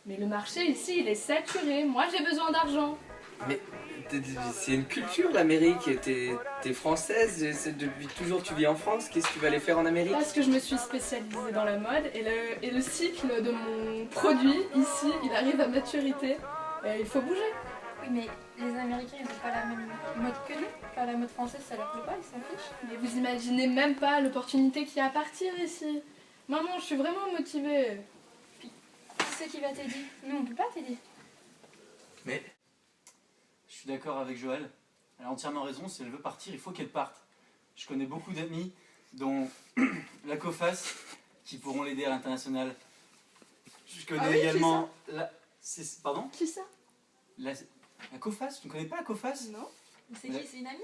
Mais le marché ici, il est saturé. Moi, j'ai besoin d'argent. Mais c'est une culture l'Amérique, t'es française, depuis toujours tu vis en France, qu'est-ce que tu vas aller faire en Amérique? Parce que je me suis spécialisée dans la mode et le cycle de mon produit ici, il arrive à maturité. Et il faut bouger. Oui, mais les Américains, ils n'ont pas la même mode que nous. Enfin, la mode française, ça leur plaît pas, ils s'en fichent. Mais vous imaginez même pas l'opportunité qu'il y a à partir ici. Maman, je suis vraiment motivée. Puis, qui c'est qui va t'aider? Nous, on peut pas t'aider. Mais Je suis d'accord avec Joël. Elle a entièrement raison, si elle veut partir, il faut qu'elle parte. Je connais beaucoup d'amis, dont la COFAS, qui pourront l'aider à l'international. Je connais également la... Pardon? Qui ça? La COFAS? Tu ne connais pas la COFAS? Non. C'est qui? C'est une amie?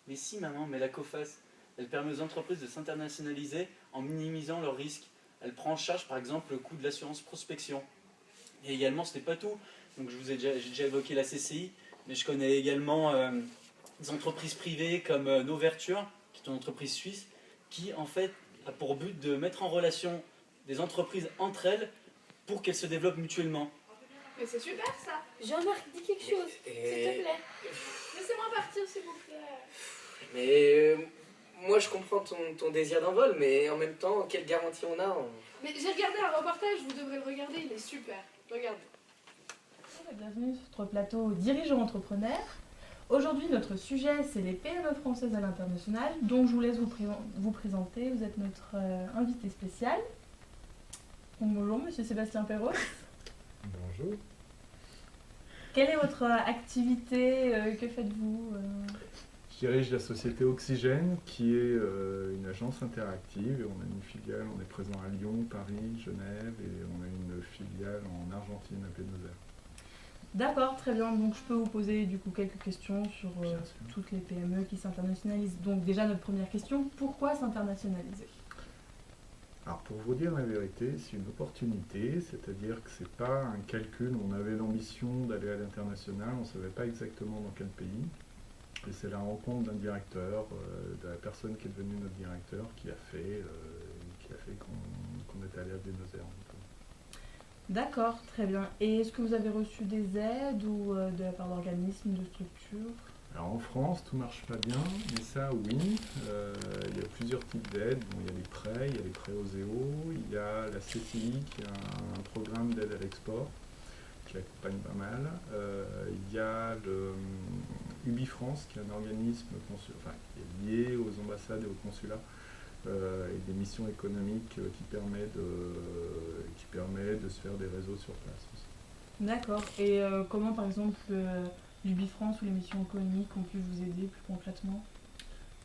Mais si maman, mais la COFAS, elle permet aux entreprises de s'internationaliser en minimisant leurs risques. Elle prend en charge par exemple le coût de l'assurance prospection. Et également, ce n'est pas tout. Donc j'ai déjà évoqué la CCI, mais je connais également des entreprises privées comme Noverture, qui est une entreprise suisse, qui en fait a pour but de mettre en relation des entreprises entre elles pour qu'elles se développent mutuellement. Mais c'est super ça. Jean-Marc, dis quelque chose, s'il te plaît. Laissez-moi partir s'il vous plaît. Mais moi je comprends ton désir d'envol, mais en même temps, quelle garantie on a Mais j'ai regardé un reportage, vous devrez le regarder, il est super. Regardez. Bienvenue sur notre plateau Dirigeants entrepreneurs. Aujourd'hui, notre sujet, c'est les PME françaises à l'international. Donc, je vous laisse vous présenter. Vous êtes notre invité spécial. Donc, bonjour, monsieur Sébastien Perros. Bonjour. Quelle est votre activité? Que faites-vous? Je dirige la société Oxygène, qui est une agence interactive. Et on a une filiale, on est présent à Lyon, Paris, Genève, et on a une filiale en Argentine, à Buenos Aires. D'accord, très bien. Donc, je peux vous poser du coup quelques questions sur toutes les PME qui s'internationalisent. Donc, déjà, notre première question, pourquoi s'internationaliser? Alors, pour vous dire la vérité, c'est une opportunité, c'est-à-dire que c'est pas un calcul. On avait l'ambition d'aller à l'international, on ne savait pas exactement dans quel pays. Et c'est la rencontre d'un directeur, de la personne qui est devenue notre directeur, qui a fait qu'on est allé à Buenos Aires. D'accord, très bien. Et est-ce que vous avez reçu des aides ou de la part d'organismes, de structures? Alors en France, tout marche pas bien, mais ça, oui. Il y a plusieurs types d'aides. Bon, il y a les prêts, il y a les prêts OSEO, il y a la CCI qui a un programme d'aide à l'export qui accompagne pas mal. Il y a le UbiFrance qui est un organisme qui est lié aux ambassades et aux consulats et des missions économiques qui permet de se faire des réseaux sur place aussi. D'accord. Et comment, par exemple, l'UbiFrance ou les missions économiques ont pu vous aider plus concrètement?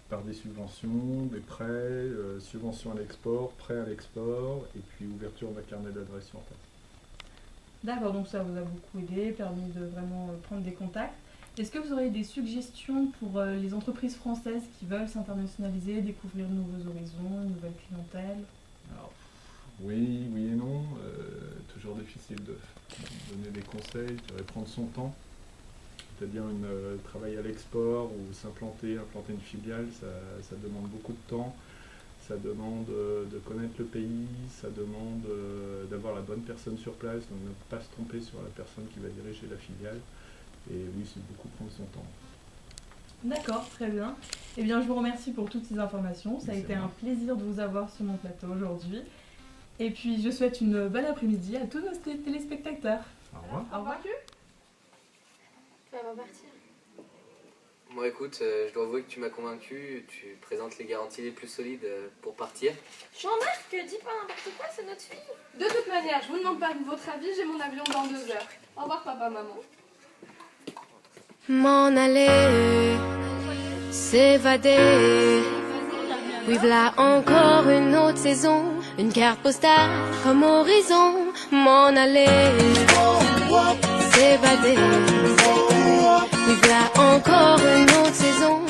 Par des subventions, des prêts, subventions à l'export, prêts à l'export, et puis ouverture d'un carnet d'adresses sur place. D'accord, donc ça vous a beaucoup aidé, permis de vraiment prendre des contacts. Est-ce que vous auriez des suggestions pour les entreprises françaises qui veulent s'internationaliser, découvrir de nouveaux horizons, une nouvelle clientèle? Alors, oui et non. Toujours difficile de donner des conseils, je dirais prendre son temps. C'est-à-dire travailler à l'export ou implanter une filiale, ça demande beaucoup de temps. Ça demande de connaître le pays, ça demande d'avoir la bonne personne sur place, donc ne pas se tromper sur la personne qui va diriger la filiale. Et oui, c'est beaucoup prendre son temps. D'accord, très bien. Eh bien, je vous remercie pour toutes ces informations. Ça a été un plaisir de vous avoir sur mon plateau aujourd'hui. Et puis, je souhaite une bonne après-midi à tous nos téléspectateurs. Au revoir. Au revoir. Ça va partir. Moi écoute, je dois avouer que tu m'as convaincu, tu présentes les garanties les plus solides pour partir. Jean-Marc, dis pas n'importe quoi, c'est notre fille. De toute manière, je vous demande pas votre avis, j'ai mon avion dans 2 heures. Au revoir papa, maman. M'en aller, s'évader. Oui, voilà encore une autre saison, une carte postale comme horizon. M'en aller, s'évader. Oui, voilà encore une autre saison,